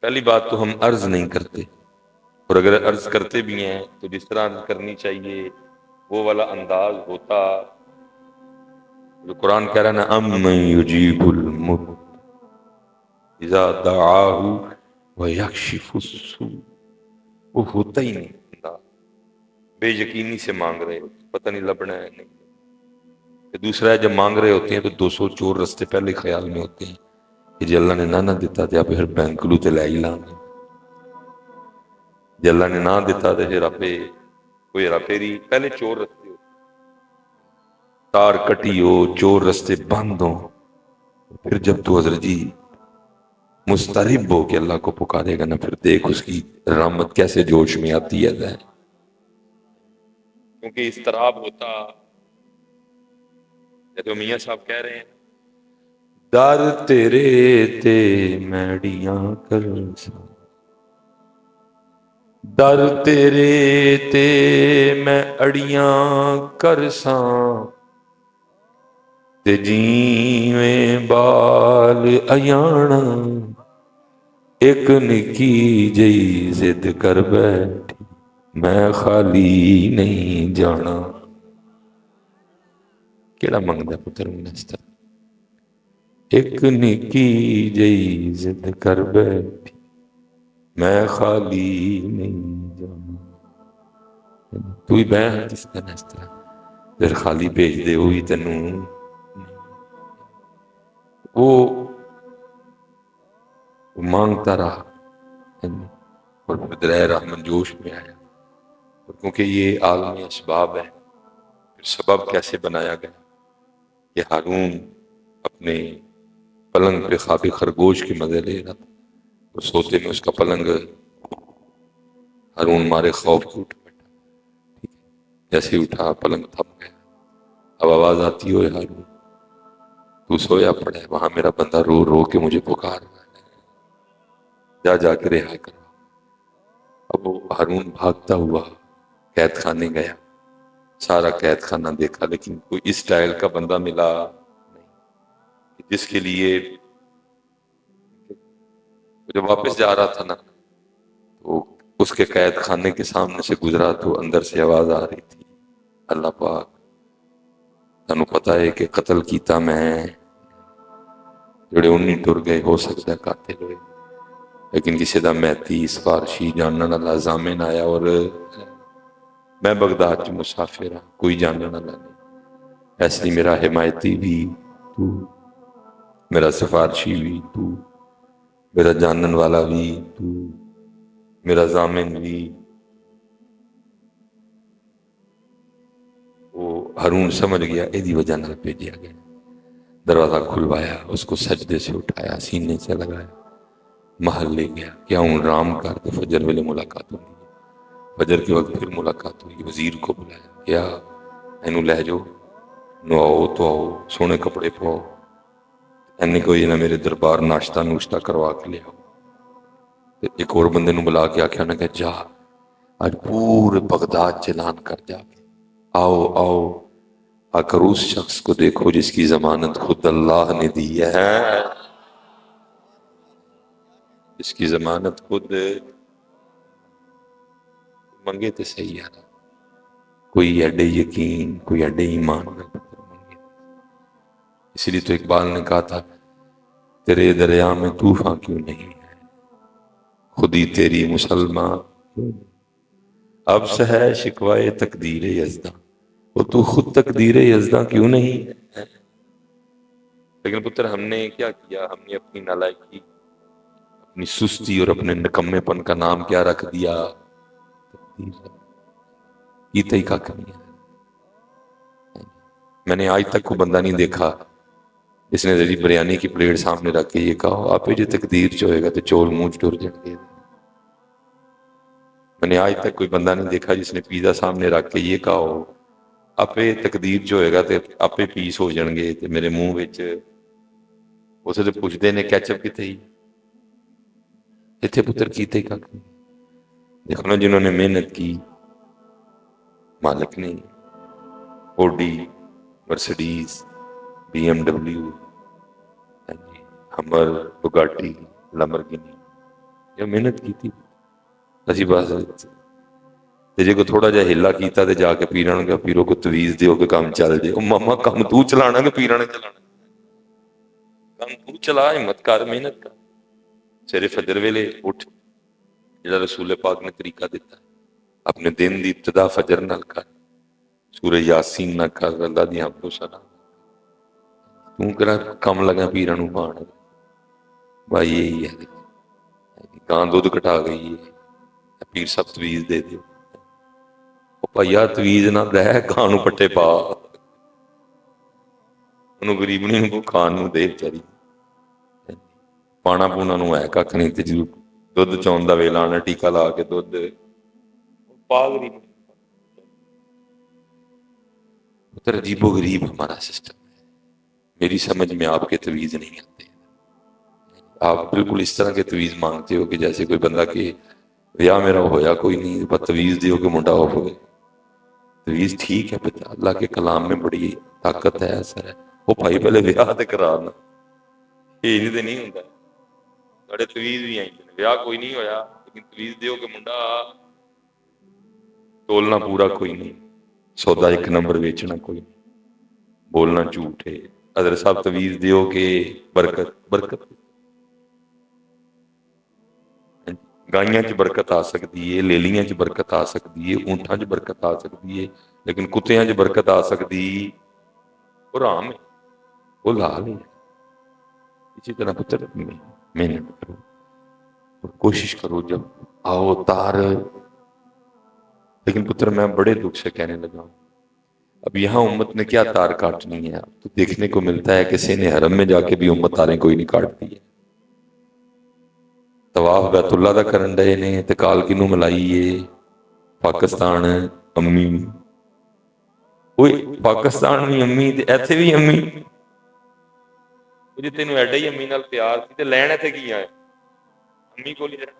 پہلی بات تو ہم عرض نہیں کرتے، اور اگر عرض کرتے بھی ہیں تو جس طرح عرض کرنی چاہیے وہ والا انداز ہوتا جو قرآن کہہ رہا ہے نا، امن یجیب المضطر اذا دعاہ ویکشف السوء، وہ ہوتا ہی نہیں انداز، بے یقینی سے مانگ رہے ہوتے، پتہ نہیں لبنا ہے نہیں۔ کہ دوسرا ہے جب مانگ رہے ہوتے ہیں تو 200 چور رستے پہلے خیال میں ہوتے ہیں کہ جی اللہ نے نہ دیتا تو پھر بینک لو تے لے ہی لانگے، جی اللہ نے نہ دیتا تو پھر آپ کوئی ہیرا پھیری، پہلے چور رستے ہو، تار کٹی ہو، چور رستے بند ہو، پھر جب تو حضرت جی مسترب ہو کے اللہ کو پکارے گا نا، پھر دیکھ اس کی رحمت کیسے جوش میں آتی ہے، کیونکہ اضطراب ہوتا ہے تو میاں صاحب کہہ رہے ہیں در تیرے تے میڑیاں کرساں، در تیرے تے میں اڑیاں کرساں، تے جیویں بال ایانا ایک نکی جئی ضد کر بیٹھی میں خالی نہیں جانا۔ کیڑا منگدا پتر منستا، ایک نکی جئی ضد کر بیٹھی میں خالی نہیں جانا، تو ہی بہ جس طرح اس طرح پھر خالی بھیج دے ہوئی تینوں، وہ مانگتا رہا اور پھر درہ رحمت جوش میں آیا، اور کیونکہ یہ عالمی اسباب ہے، پھر سبب کیسے بنایا گیا کہ ہارون اپنے پلنگ پہ خواب خرگوش کے مزے لے رہا تھا، اور سوتے میں اس کا پلنگ ہارون مارے خوف کے اٹھ بیٹھا، جیسے اٹھا پلنگ تھم گیا، اب آواز آتی ہوئے ہارون تو سویا پڑا ہے، وہاں میرا بندہ رو رو کے مجھے پکار رہا ہے، جا کے رہا کرو۔ اب وہ ہارون بھاگتا ہوا قید خانے گیا، سارا قید خانہ دیکھا، لیکن کوئی اس سٹائل کا بندہ ملا نہیں جس کے لیے جب واپس جا رہا تھا نا تو اس کے قید خانے کے سامنے سے گزرا تو اندر سے آواز آ رہی تھی، اللہ پاک تنوں پتہ ہے کہ قتل کیتا میں جڑے 19 ٹر گئے، ہو سکتا ہے قاتل ہوئے، لیکن کسی دا میتی سفارشی جاننا والا ضامن آیا، اور میں بغداد چ مسافر ہاں، کوئی جاننا والا نہیں، اس لیے میرا حمایتی بھی تو، میرا سفارشی بھی تو، میرا جانن والا بھی تو، میرا ضامن بھی۔ وہ ہارون سمجھ گیا ایدی وجہ نال بھیجیا گیا، دروازہ کھلوایا، اس کو سجدے سے اٹھایا، سینے سے لگایا، محل لے گیا، کیا ہوں رام کر تو فجر ویلے ملاقات ہوئی، فجر کے وقت پھر ملاقات ہوئی، وزیر کو بلایا، کیا اینو لے جو نو آؤ تو آؤ، سونے کپڑے پاؤ، اینی کوئی نہ میرے دربار ناشتہ نوشتہ کروا کے لے آؤ۔ ایک اور بندے نو بلا کے آکھیا، انہیں کہا جا آج پورے بغداد چلان کر جا کے، آؤ آؤ آ کر اس شخص کو دیکھو جس کی ضمانت خود اللہ نے دی ہے، جس کی ضمانت خود منگے تے صحیح ہے، کوئی ایڈے یقین، کوئی ایڈے ایمان منگے۔ اس لیے تو اقبال نے کہا تھا تیرے دریا میں طوفان کیوں نہیں ہے، خودی تیری مسلمان کیوں نہیں؟ اب سے ہے شکوائے تقدیر یزداں، وہ تو خود تقدیر یزداں کیوں نہیں ہے؟ لیکن پتر ہم نے کیا کیا، ہم نے اپنی نالائکی، اپنی سستی اور اپنے نکمے پن کا نام کیا رکھ دیا، یہ تئی کا نہیں ہے۔ میں نے آج تک کوئی بندہ نہیں دیکھا اس نے ذری بریانی کی پلیٹ سامنے رکھ کے یہ کہا آپ جو تقدیر جو ہوئے گا تو چول مونچ ٹر جائیں گے۔ میں نے آج تک کوئی بندہ نہیں دیکھا جس نے پیزا سامنے رکھ کے یہ کہا ہو ਆਪੇ ਤਕਦੀਰ ਚ ਹੋਏਗਾ ਤੇ ਆਪੇ ਪੀਸ ਹੋ ਜਾਣਗੇ ਤੇ ਮੇਰੇ ਮੂੰਹ ਵਿੱਚ ਉਸੇ ਤੇ ਪੁੱਛਦੇ ਨੇ ਕੈਚਅਪ ਕਿੱਥੇ ਹੀ ਇੱਥੇ ਪੁੱਤਰ ਕੀਤੇ ਕੱਖ ਨਹੀਂ। ਦੇਖੋ ਨਾ ਜਿਨ੍ਹਾਂ ਨੇ ਮਿਹਨਤ ਕੀ ਮਾਲਕ ਨੇ Audi Mercedes B M W Hummer Bugatti Lamborghini یا محنت کی اسی بس جی کو تھوڑا جہا ہلا کیتا تے جا کے پیراں نوں کہ پیرو کو تویز دیو کہ کام چل جائے. او ماما کام تو چلانا کہ پیراں نے چلانا؟ کام تو چلا، ہمت کر، محنت کر. سویرے فجر ویلے اٹھ، جڑا رسول پاک نے طریقہ دیتا ہے اپنے دن دی ابتدا فجر نال کر، سورہ یاسین نہ کر، اللہ دی حمد و ثنا تو کرا کم لگا پیراں نوں پاؤن. بھائی یہی ہے گاں دودھ کٹا گئی ہے، پیر صاحب تویز دے دیو. بھائیا تویز نہ دے، گاں نوں پٹے پا، انہوں غریبنی نوں کھان نوں دے بچاری. پانا پونا نوں ہے کھ نہیں تے جی دودھ چون دا ویلا آنا ٹیکا لا کے دودھ پا غریب. پتر عجیب و غریب ہمارا سسٹم ہے. میری سمجھ میں آپ کے تویز نہیں آتے. آپ بالکل اس طرح کے تویز مانگتے ہو کہ جیسے کوئی بندہ کہ بیاہ میرا ہویا کوئی نہیں، بس تویز دیو کہ منڈا ہو گئے. تویز ٹھیک ہے بیٹا، اللہ کے کلام میں بڑی طاقت ہے، اثر ہے. وہ بھائی پہلے بیاہ تے کرانا، یہ تے نہیں ہوندا. ساڈے تویز بھی آئی بیاہ کوئی نہیں ہویا لیکن تویز دیو کہ منڈا تولنا پورا کوئی نہیں، سودا ایک نمبر ویچنا کوئی نہیں، بولنا جھوٹ ہے. حضرت صاحب تویز دیو کہ برکت برکت گائیاں چ برکت آ سکتی ہے، لیلیاں چ برکت آ سکتی ہے، اونٹاں چ برکت آ سکتی ہے، لیکن کتیاں چ برکت آ سکتی وہ رام ہے، وہ لال ہے. اسی طرح پتر محنت کرو اور کوشش کرو جب آؤ تار. لیکن پتر میں بڑے دکھ سے کہنے لگا ہوں اب یہاں امت نے کیا تار کاٹنی ہے. تو دیکھنے کو ملتا ہے کہ سین حرم میں جا کے بھی امت تاریں کوئی نہیں کاٹتی ہے. طواف بیت اللہ دا کرن ڈے نے تے کال کنوں ملائی ہے پاکستان امی. اوئے پاکستان بھی امی تے ایتھے بھی امی. جی تینوں ایڈا ہی امی نال پیار سی تے لین ایتھے کی آئے امی کول ہی رہنا.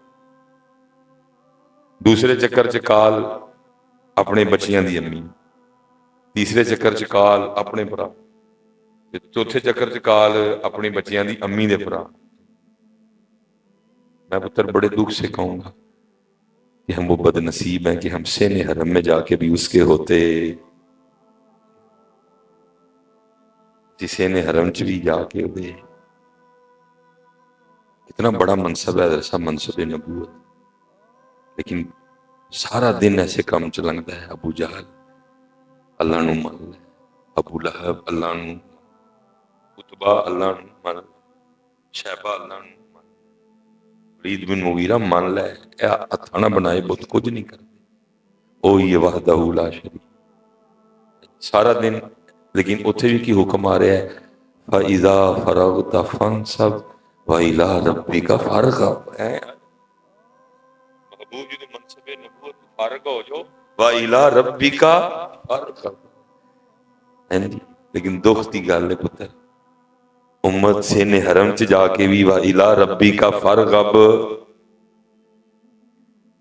دوسرے چکر چ کال اپنے بچیاں دی امی، تیسرے چکر چ کال اپنے بھرا، چوتھے چکر چ کال اپنی بچیاں دی امی دے بھرا. میں پتر بڑے دکھ سے کہوں گا کہ ہم وہ بد نصیب ہیں کہ ہم سین حرم میں جا کے بھی اس کے ہوتے، جسے نے حرم چ بھی جا کے دے. اتنا بڑا منصب ہے ایسا منصب نبوت، لیکن سارا دن ایسے کام چ لنگتا ہے. ابو جہل اللہ نو مان لے، ابو لہب اللہ نو، اتبا اللہ نو مان، شیبہ اللہ نو مان، ولید بن مغیرہ مان لے. ہتھا نہ بنائے بت کچھ نہیں کرتے. اوہی وحدہ لا شریک، سارا دن. لیکن اتھے بھی کی حکم آ رہا ہے فَإِذَا فَرَغْتَ فَانْصَبْ وَإِلَىٰ رَبِّكَ فَارْغَب. محبوب جی منصب نبوت فارغ ہو جو وَإِلَىٰ رَبِّكَ فَارْغَب. لیکن دکھ دی گل ہے پتر، امت سین حرم چ جا کے بھی وَإِلَىٰ رَبِّكَ فَارْغَب.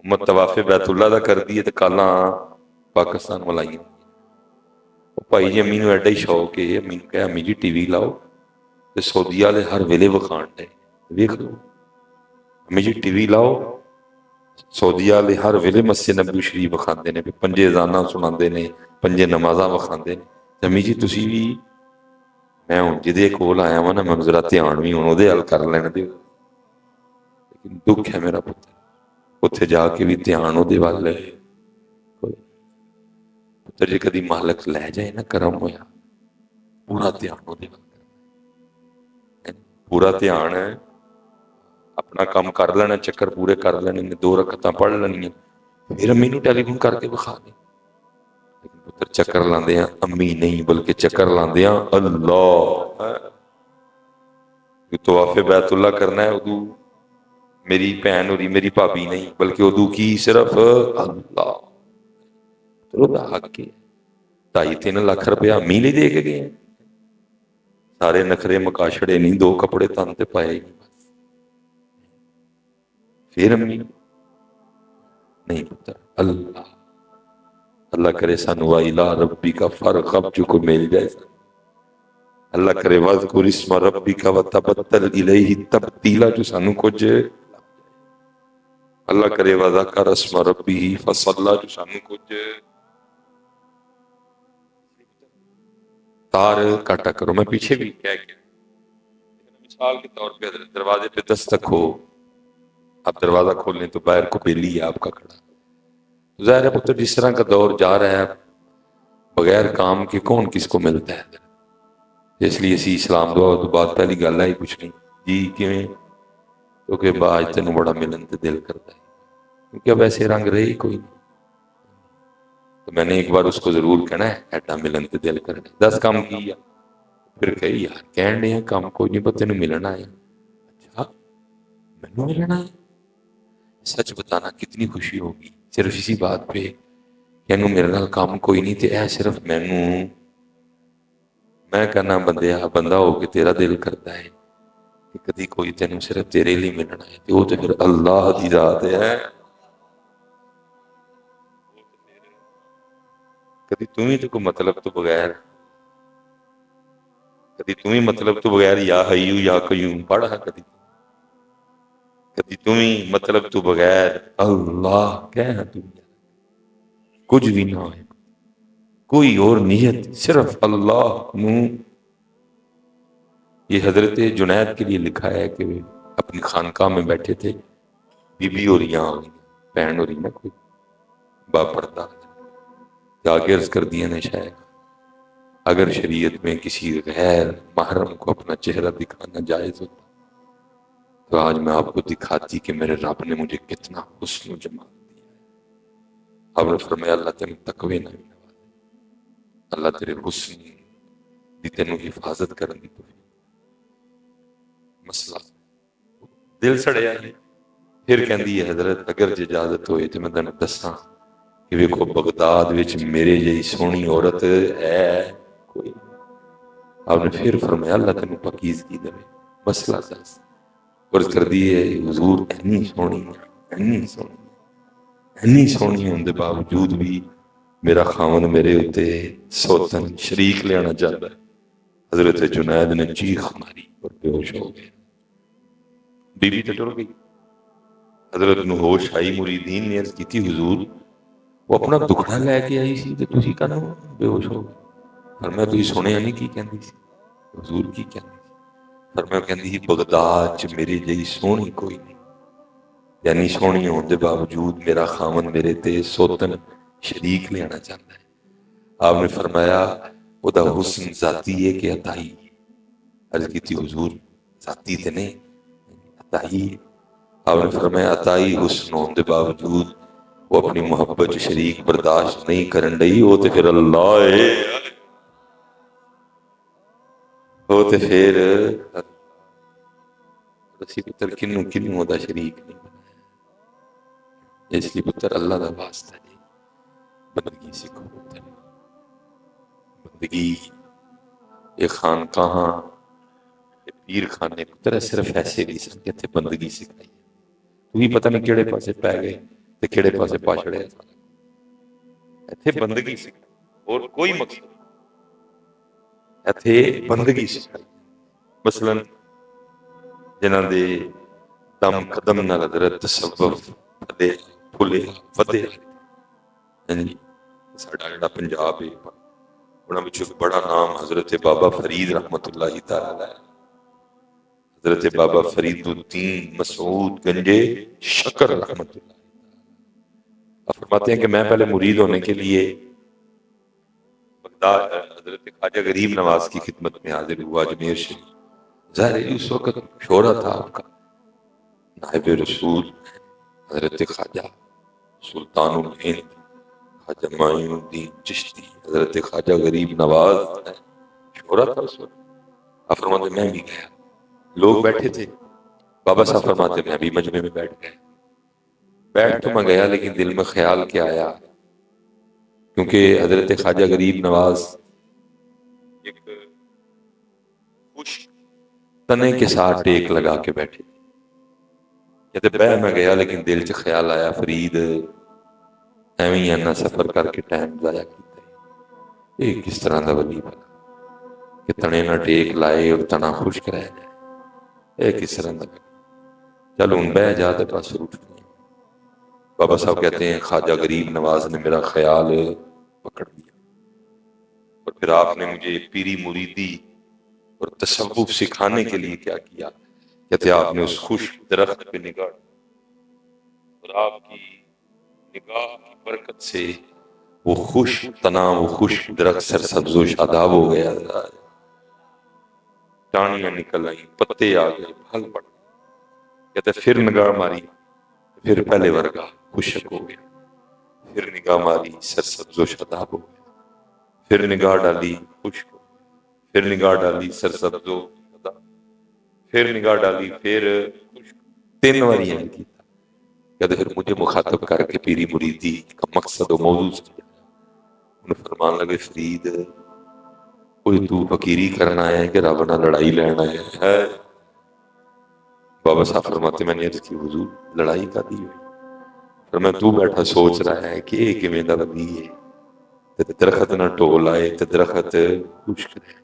امت طواف بیت اللہ دا کر دی ہے تے کالاں پاکستان ملائیاں. بھائی جی امی نو ایڈا ہی شوق ہے، امی نو کہا امی جی ٹی وی لاؤ تے سعودی والے ہر ویلے وکھان ڈے ویکھ لو. امی جی ٹی وی لاؤ، سعودی والے ہر ویلے مسجد نبوی شریف وکھاندے نے، پنجے اذاناں سناندے نے، پنجے نمازاں وکھاندے نے. امی جی تسی بھی میں ہن جدے کول آیا وا نا میں ذرا دھیان بھی ہن اودے ال کر لین دیو. لیکن دکھ ہے میرا پتر اتھے جا کے بھی دھیان اودے ول ہے. پتر جی کدی مالک لے جائے نا کرم ہویا پورا دھیان اودے ول کرنا، پورا دھیان ہے. اپنا کام کر لینا، چکر پورے کر لینے، 2 رکعتاں پڑھ لینیاں، پھر امی نو ٹیلی فون کر کے بخا دے. لیکن پتر چکر لاندے ہیں امی نہیں بلکہ چکر لاندے ہیں اللہ. طواف بیت اللہ کرنا ہے ادو میری بہن ہو رہی میری بھابی نہیں بلکہ ادو کی صرف اللہ. تو دا حق ہے. 2.5-3 لاکھ روپیہ امی نہیں دے کے گئے ہیں. سارے نخرے مکاشڑے نہیں، 2 کپڑے تن تے پائے ہی پھر امی نہیں. پتر اللہ اللہ کرے سانو وَإِلَىٰ رَبِّكَ فَارْغَب جو کو مل جائے. اللہ کرے وَاذْكُرِ اسْمَ رَبِّكَ وَتَبَتَّلْ إِلَيْهِ تَبْتِيلًا جو سانو کچھ. اللہ کرے وذکر اسم ربہ فصلی جو سانو کچھ تار کاٹا کرو. میں پیچھے بھی کہہ گیا مثال کے طور پہ حضرت دروازے پہ دستک ہو، آپ دروازہ کھولیں تو باہر کو بیلی ہے آپ کا کھڑا. ظاہر ہے پتر جس طرح کا دور جا رہا ہے بغیر کام کے کون کس کو ملتا ہے. اس لیے اسی اسلام دعا تو بات پہلی گل ہے پوچھنی جی کیویں کیونکہ باج تینوں بڑا ملن تے دل کرتا ہے کیونکہ اب ایسے رنگ رہے ہی کوئی نہیں. تو میں نے ایک بار اس کو ضرور کہنا ہے ایڈا ملن تے دل کرنا 10 کام کیا پھر کہی یار کہن دے ہیں کام کوئی نہیں پر تینوں ملنا ہے. اچھا مینوں ملنا ہے. سچ بتانا کتنی خوشی ہوگی صرف اسی بات پہ کہ انہوں میرے نال کام کوئی نہیں تے اے صرف میں کہنا بندہ ہو کے تیرا دل کرتا ہے کہ کدی کوئی تینوں صرف تیرے لیے ملنا ہے تو وہ تو پھر اللہ دی ذات ہے. کدی تمہیں تو کوئی مطلب تو بغیر کدی تمہیں مطلب تو بغیر یا حیو یا قیوم پڑھا کدی تمہیں مطلب تو بغیر اللہ کہنا تو کچھ بھی نہ ہوئے کوئی اور نیت صرف اللہ نوں. یہ حضرت جنید کے لیے لکھا ہے کہ اپنی خانقاہ میں بیٹھے تھے بی بی اور یہاں بہن اور نا کوئی باپ پڑتا کہ آگے عرض کر دیا نے شاید اگر شریعت میں کسی غیر محرم کو اپنا چہرہ دکھانا جائز ہوتا تو آج میں آپ کو دکھاتی کہ میرے رب نے مجھے کتنا حسن و جمال دیا. آپ نے فرمایا اللہ تیرے تقوی نہ اللہ تیرے حسن دی تینوں حفاظت کرن دی توفیق. مسئلہ دل سڑیا ہے پھر کہندی ہے حضرت اگر اجازت ہوئے تو میں تینوں دساں کہ ویکھو بغداد وچ میرے جئی سونی عورت ہے کوئی. آپ نے پھر فرمایا اللہ تینوں پاکیزگی دے. مسئلہ دس عرض کر دیے حضور اتنی سونی ہون دے باوجود بھی میرا خاون میرے اتے سوتن شریک لینا چاہتا ہے. حضرت جنید نے چیخ ماری اور بے ہوش ہو گئے. بی بی تے ٹر گئی. حضرت نو ہوش آئی مریدین نے عرض کی تھی حضور وہ اپنا دکھڑا لے کے آئی سی تے تسی کہنا بے ہوش ہو گئے. فرمایا تسی سنیا نہیں کی کہندی سی حضور کی کہندی سی. فرمایا کہندی سی بغداد چ میرے جئی سونی کوئی نہیں یعنی سونی ہون دے باوجود میرا خاون میرے تے سوتن شریک لینا چاہتا ہے. آپ نے فرمایا وہ دا حسن ذاتی ہے کہ عطائی. عرض کی تھی حضور ذاتی تے نہیں عطائی. آپ نے فرمایا عطائی حسن ہون دے باوجود وہ اپنی محبت شریک برداشت نہیں کرن رہی وہ تے پھر اللہ ہے وہ تے پھر اسی پتر کنوں دا شریک نہیں اس لیے پتر اللہ دا واسطہ ہے بندگی سکھو پتر بندگی یہ خانقاہاں یہ پیر خانے پتر صرف ایسے نہیں سکتے تھے بندگی سکھائی تو ہی پتہ نہیں کیڑے پاسے پہ گئے تے کیڑے پاسے پاچڑے ایتھے بندگی سکھائی اور کوئی مقصد ایتھے بندگی سکھائی. مثلا جنہاں دے دم قدم نال حضرت تصوف دے پھلے ودے یعنی ساڈا جڑا پنجاب ہے انہاں وچوں بڑا نام حضرت بابا فرید رحمت اللہ تعالی علیہ حضرت بابا فرید الدین مسعود گنجے شکر رحمت اللہ. آپ فرماتے ہیں کہ میں پہلے مرید ہونے کے لیے بغداد حضرت خواجہ غریب نواز کی خدمت میں حاضر ہوا اجمیر شریف. ظاہر ہے اس وقت شہرہ تھا آپ کا نائب رسول حضرت خواجہ سلطان الہند خواجہ معین الدین چشتی حضرت خواجہ غریب نواز شہرہ تھا اس وقت. آپ فرماتے میں بھی گیا لوگ بیٹھے تھے بابا صاحب فرماتے میں بھی مجمع میں بیٹھ گئے. بیٹھ تو میں گیا لیکن دل میں خیال کیا آیا کیونکہ حضرت خواجہ غریب نواز ایک خوش تنے کے ساتھ ٹیک لگا کے بیٹھے کہتے بہ میں گیا لیکن دل چ خیال آیا فرید ایویں ہی نہ سفر کر کے ٹائم ضائع کیتا ہے یہ کس طرح دا ولی بنا کہ تنے نہ ٹیک لائے اور تنا خشک رہ جائے یہ کس طرح دا چل ہوں بہ جا تے بس اٹھ بابا صاحب کہتے ہیں خواجہ غریب نواز نے میرا خیال پکڑ لیا، اور پھر آپ نے مجھے پیری مریدی اور تصوف سکھانے کے لیے کیا کیا؟ کہتے آپ نے اس خوش درخت پہ نگاہ، اور آپ کی نگاہ کی برکت سے وہ خوش تنا، وہ خوش درخت سرسبز و شاداب ہو گیا، ٹانیاں نکل آئیں، پتے آ گئے، پھل پڑ گئے۔ کہتے پھر نگاہ ماری، پھر پہلے ورگا خشک ہو گیا، پھر نگاہ ماری سرسبز و شاداب ہو گیا، پھر نگاہ ڈالی خشک ہو گیا، پھر نگاہ ڈالی سرسبز و شاداب، پھر نگاہ ڈالی پھر خشک، تین باری ہیں کی۔ کہتے پھر مجھے مخاطب کر کے پیری مریدی کا مقصد و موضوع سمجھا، انہیں فرمان لگے فرید کوئی تو فقیری کرنا ہے کہ رب نہ لڑائی لینا ہے؟ بابا صاحب فرماتے میں نے عرض کی حضور لڑائی کا دی ہوئی، پھر میں تو بیٹھا سوچ رہا ہے کہ ایک میندہ بدی ہے تے درخت نہ ٹول آئے تے درخت خشک رہے،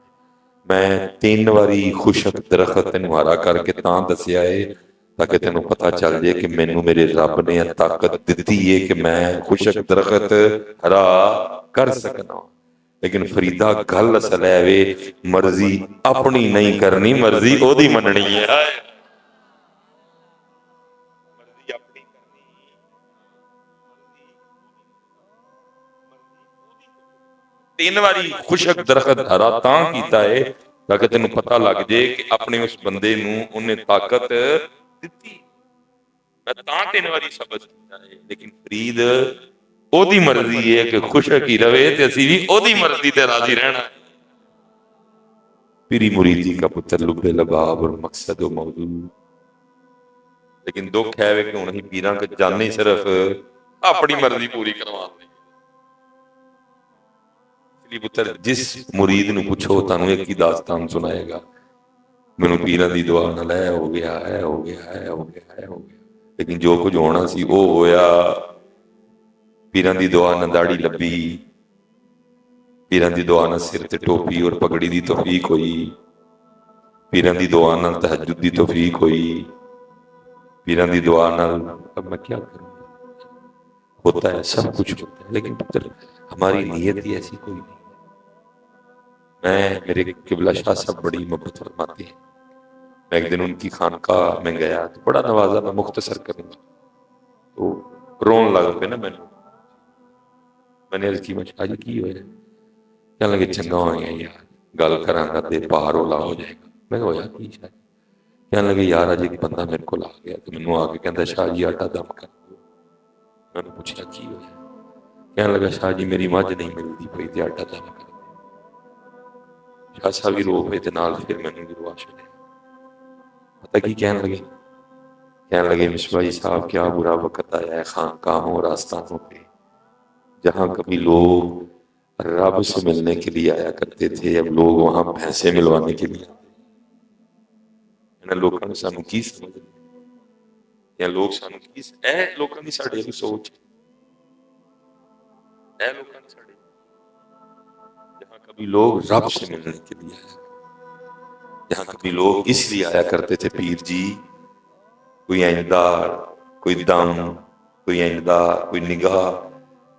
میں تین واری خشک درخت تینوں ہرا کر کے تاں دسیا ہے تاکہ تینوں پتہ چل جائے کہ مینوں میرے رب نے طاقت دتی ہے کہ میں خشک درخت ہرا کر سکنا، لیکن فریدہ گل اصل ہے وے مرضی اپنی نہیں کرنی، مرضی او دی مننی ہے۔ مرضی اپنی کرنی، تین واری خشک درخت ہرا تاں کیتا ہے تاکہ تینوں پتہ لگ جائے کہ اپنے اس بندے نوں انہیں طاقت دتی، میں تاں تین واری سبز کیتا ہے، لیکن فرید او دی مرضی ہے کہ خشک ہی رہے تے اسی بھی او دی مرضی تے راضی رہنا ہے۔ پیری مریدی کا پتر لب لباب اور مقصد و موضوع، لیکن دکھ ہے کہ ہن ہی پیراں کے جانے صرف اپنی مرضی پوری کروا دے۔ اس لیے پتر جس مرید نو پوچھو تانوں ایک ہی داستان سنائے گا، مینوں پیراں دی دعا نال اے ہو گیا، اے ہو گیا، اے ہو گیا، اے ہو گیا، لیکن جو کچھ ہونا سی او ہویا۔ پیراں دی دعا نال داڑھی لبی، پیراں دی دعا نال سر تے ٹوپی اور پگڑی دی توفیق ہوئی، پیراں دی دعا نال تہجد دی توفیق ہوئی، پیراں دی دعا نال اب میں کیا کروں، ہوتا ہے سب کچھ ہوتا ہے، لیکن پتر ہماری نیت ہی ایسی کوئی نہیں۔ میں میرے قبلہ شاہ صاحب بڑی محبت فرماتے ہیں، میں ایک دن ان کی خانقاہ میں گیا تو بڑا نوازا، میں مختصر کروں گا تو رون لگ پہ نا میں نے عرض کی میں شاہ جی کی ہوئے، کہنے لگے چنگا ہو گیا یار گل کراں گا تے پار ہولا ہو جائے گا۔ میں کہا ہویا کی شاہ جی؟ کہنے لگے یار اج ایک بندہ میرے کو آ گیا تو مینوں آ کے کہندا شاہ جی آٹا دم کر دو۔ میں نے پوچھا کی ہویا؟ کہنے لگا شاہ جی میری مجھ نہیں ملتی پئی تے آٹا دم کر دو۔ شاہ صاحب بھی رو پے تے نال پھر مینوں بھی روا چھڑیا۔ پتہ کی کہنے لگے؟ کہنے لگے مصباحی صاحب کیا برا وقت آیا ہے خانقاہوں اور آستانوں پہ، جہاں کبھی لوگ رب سے ملنے کے لیے آیا کرتے تھے اب لوگ وہاں بھینسیں ملوانے کے لیے آتے ہیں۔ لوگوں نے سانوں کی سمجھ یا لوگ سانوں کی اے لوگوں کی ساڈے دی سوچ، اے لوگوں کی ساڈے جہاں کبھی لوگ رب سے ملنے کے لیے آیا، جہاں کبھی لوگ اس لیے آیا کرتے تھے پیر جی کوئی آئندار، کوئی دم، کوئی آئندار، کوئی نگاہ،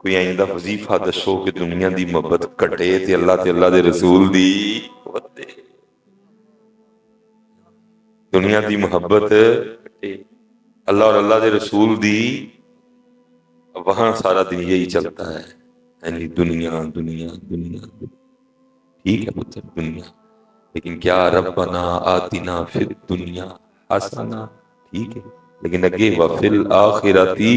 کوئی آئندہ وظیفہ دسو کہ دنیا دی محبت کٹے تے اللہ دے رسول دی محبت دے، دنیا دی محبت کٹے اللہ اور اللہ دے رسول دی، وہاں سارا دن یہی چلتا ہے یعنی دنیا دنیا دنیا دنیا۔ ٹھیک ہے پتر دنیا، لیکن کیا ربنا آتنا فی الدنیا حسنہ، ٹھیک ہے لیکن اگے وفی الآخرتی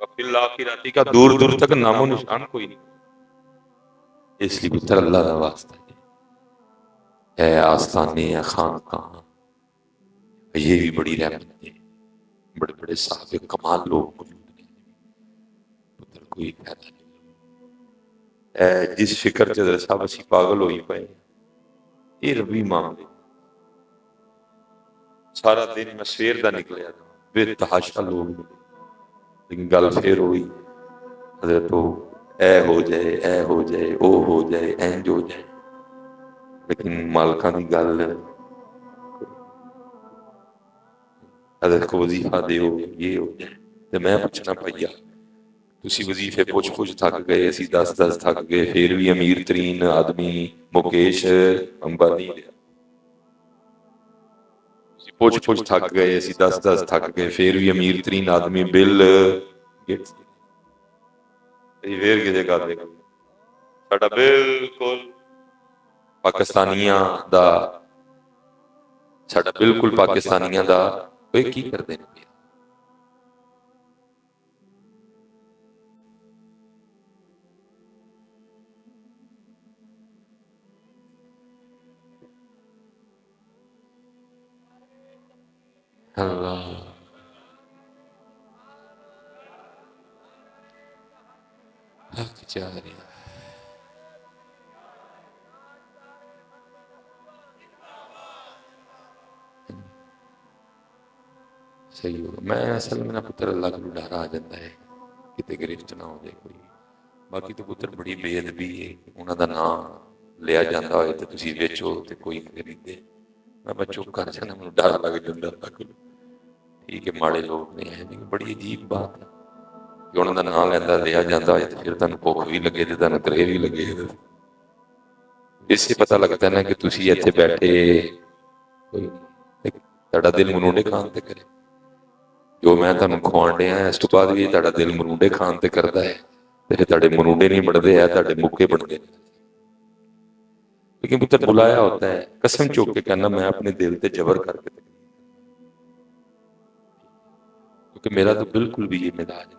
وفی الآخرتی کا دور دور تک نام و نشان کوئی نہیں۔ اس لیے پتر اللہ کا واسطہ ہے اے آستانے اے خانقاہ، یہ بھی بڑی رحمت ہے، بڑے بڑے صاحب کمال لوگ موجود ہیں، پتر کوئی فائدہ نہیں۔ اے جس فکر سے حضرت صاحب اسی پاگل ہوئی پائے یہ ربی معاملے، سارا دن میں سویر دا نکلیا بے تحاشا لوگ ملے، لیکن گل پھر ہوئی حضرت اے ہو جائے اے ہو جائے او ہو جائے اینج ہو جائے، لیکن مالکاں دی گل حضرت کو وظیفہ دیو یہ ہو جائے تو میں پوچھنا پیا تسی وظیفے پوچھ پوچھ تھک گئے اسی 10 تھک گئے پھر بھی امیر ترین آدمی مکیش امبانی پوچھ پوچھ تھک گئے اسی 10 تھک گئے پھر بھی امیر ترین آدمی بل گیٹس پھر کسے کر دے ساڈا بالکل پاکستانیاں دا ساڈا بالکل پاکستانیاں دا کوئی کی کردے نے اللہ حق چاہ رہے ہیں صحیح ہوگا میں اصل میں نہ پتر اللہ کو ڈر آ جاتا ہے کتے گرفت نہ ہو جائے کوئی باقی تو پتر بڑی بے ادبی ہے انہاں دا نام لیا جاتا ہوئے تو تسی ویچو تے کوئی خریدے میں چپ کر جانا مجھے ڈر لگ جاتا اللہ کو ٹھیک ہے ماڑے لوگ نہیں ہیں لیکن بڑی عجیب بات ہے کہ انہاں دا نام لیندہ لیا جاتا ہوئے تو پھر تانوں بھوک بھی لگے تے تانوں ترے بھی لگے اس سے پتہ لگتا ہے نا کہ تسی ایتھے بیٹھے تہاڈا دل منوڑے کھان تے کرے جو میں تانوں کھوان ڈیا اس تو بعد بھی تہاڈا دل منوڑے کھان تے کردا ہے تے تہاڈے منوڑے نہیں بڑھدے ہے تہاڈے مکے بڑھدے لیکن پتر بلایا ہوتا ہے قسم چوک کے کہنا میں اپنے دل تے جبر کر کے کیونکہ میرا تو بالکل بھی یہ مزاج ہے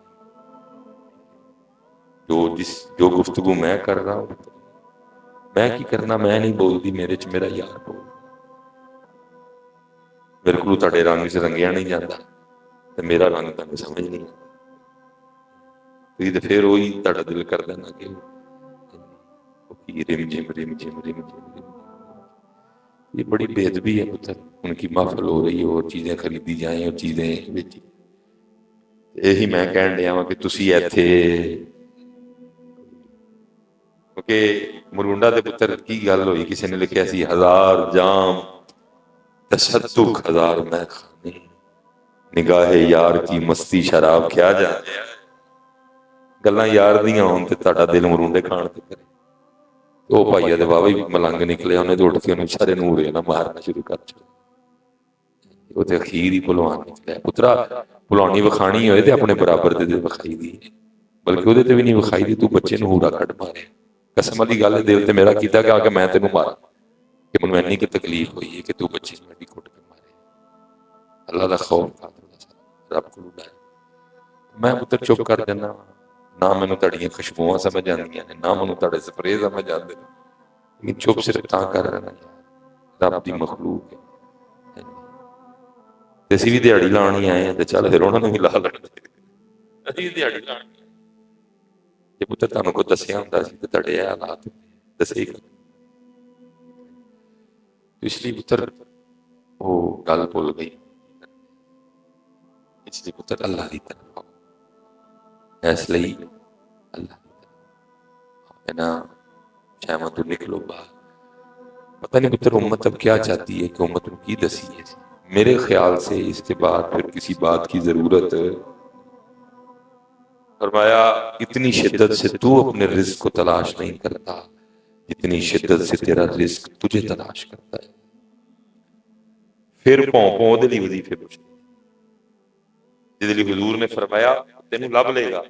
جو گفتگو میں کر رہا ہوں میں کی کرنا میں نہیں بولتی میرے چ میرا یار بول میرے کو تہاڈے رنگ سے رنگیا نہیں جاتا تے میرا رنگ تانوں سمجھ نہیں تے پھر وہی تہاڈا دل کر دینا کہ رم جم رم جم رم جم یہ بڑی بے ادبی ہے پتر ان کی محفل ہو رہی ہے اور چیزیں خریدی جائیں اور چیزیں بیچی یہی میں کہن ڈیا ہوں کہ تسی ایتھے کیونکہ مرونڈا دے پتر کی گل ہوئی کسی نے لکھیا سی 1000 جام تصدق 1000 میں کھانے نگاہ یار کی مستی شراب کیا جا گلاں یار دیاں ہون تے تہاڈا دل مرونڈے کھان تے کرے او بھائیا دے واہ ملنگ نکلے انہیں تو اٹھ کے انہیں سارے نورے نہ مارنا شروع کر چھوڑا وہ تے اخیر ہی پلوان نکلے پترا پلوانی وکھانی ہوئے تے اپنے برابر دے وکھائی دی بلکہ وہ تے بھی نہیں وکھائی دی تو بچے نو ہورا کٹ مارے قسم والی گل ہے دل تے میرا کیتا کہ آگے میں تینوں مارا کہ منو اینی کی تکلیف ہوئی ہے کہ تو بچے نو ایڈی کٹ کے مارے اللہ دا خوف تھا رب کو ڈر میں پتر چپ کر جانا نہ مینوں تہاڈیاں خوشبوواں سمجھ آندیاں نے نہ مینوں تہاڈے سپرے سمجھ آندے لیکن چپ صرف تاں کر رہنا رب دی مخلوق ہے تے اسی بھی دیہڑی لانی آئے ہیں تے چل پھر انہاں نوں بھی لا لڑ اسی دیہڑی لانی جے پتر تانوں کو دسیا ہوندا سی تے تہاڈے حالات دسے ہی اس لیے پتر وہ گل بھول گئی اس لیے پتر اللہ دی طرف اس لیے اللہ دی طرف ہے نا شاہ تو نکلو باہر پتہ نہیں پتر امت اب کیا چاہتی ہے کہ امت کی دسی ہے میرے خیال سے اس کے بعد پھر کسی بات کی ضرورت فرمایا اتنی شدت سے تو اپنے رزق کو تلاش نہیں کرتا جتنی شدت سے تیرا رزق تجھے تلاش کرتا ہے پھر پوں دے لیے وظیفے پوچھتے جس لیے حضور نے فرمایا تینوں لب لے گا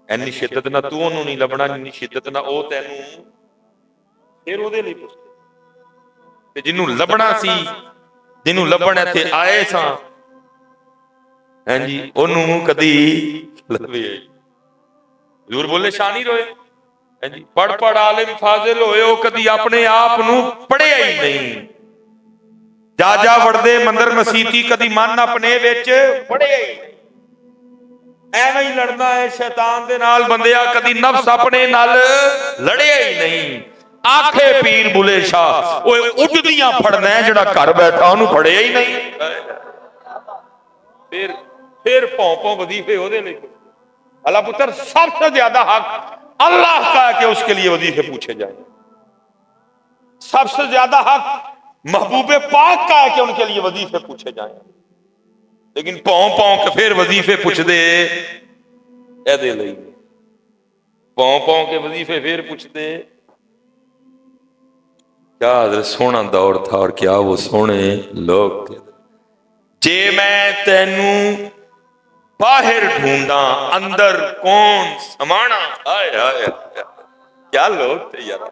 اینی شدت نہ تو انہوں نہیں لبنا اینی شدت نہ او تینوں پھر او دے لیے پوچھتے کہ جنوں لبنا سی جنوں لبنا تھے آئے ساں ہیں جی انہوں کدی لبے حضور بولے شانی روئے جی پڑھ پڑھ عالم فاضل ہوئے ہو کدی اپنے آپ نو پڑھے ہی نہیں جا جا وردے مندر مسیتی کدی من اپنے وچ پڑھے ہی نہیں ایویں ہی لڑنا ہے شیطان دے نال بندیا کدی نفس اپنے نال لڑے ہی نہیں آنکھے پیر بلے شاہ اوے اڈدیاں پھڑنا ہے جڑا گھر بیٹھا انہوں پڑھے ہی نہیں پھر پوں وظیفے ہو دے لے اللہ پتر سب سے زیادہ حق اللہ کا ہے کہ اس کے لیے وظیفے پوچھے جائیں سب سے زیادہ حق محبوب پاک کا ہے کہ ان کے لیے وظیفے پوچھے جائیں لیکن پاؤں پاؤں کے پھر وظیفے پوچھتے ایدے لئی پاؤں پاؤں کے وظیفے پھر پوچھتے کیا حضرت سونا دور تھا اور کیا وہ سونے لوگ تھے جے میں تینوں باہر ڈھونڈا اندر کون سمانا آئے آئے کیا لوگ تھے یار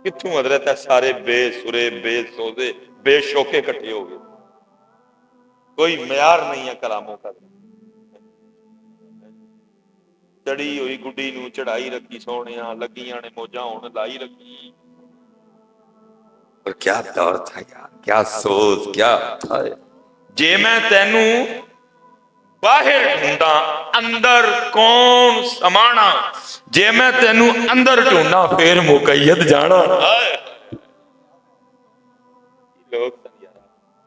کتوں حضرت ہے سارے بے سرے بے سوزے بے شوکے کٹھے ہو گئے کوئی معیار نہیں ہے کلاموں کا چڑی ہوئی گڈی نو چڑھائی رکھی سونیاں لگیاں نے موجاں ہون لائی رکھی اور کیا دور تھا یار کیا سوز کیا تھا جے میں تینوں باہر ڈھونڈا اندر کون سمانا جے میں تینوں اندر ڈھونڈا پھر مقید جانا لوگ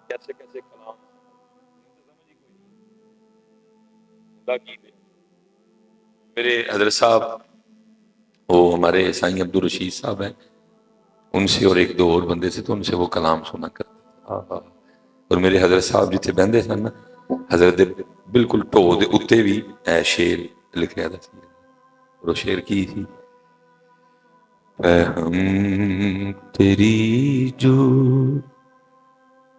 کیسے کیسے کلام میرے حضرت صاحب وہ ہمارے سائیں عبدالرشید صاحب ہیں ان سے اور ایک دو اور بندے سے تو ان سے وہ کلام سنا کرتے اور میرے حضرت صاحب جتھے بہندے سن نا حضرت بالکل ٹو دے اتے بھی اے شیر لکھیا دا سی اور وہ شیر کی تھی ہم تیری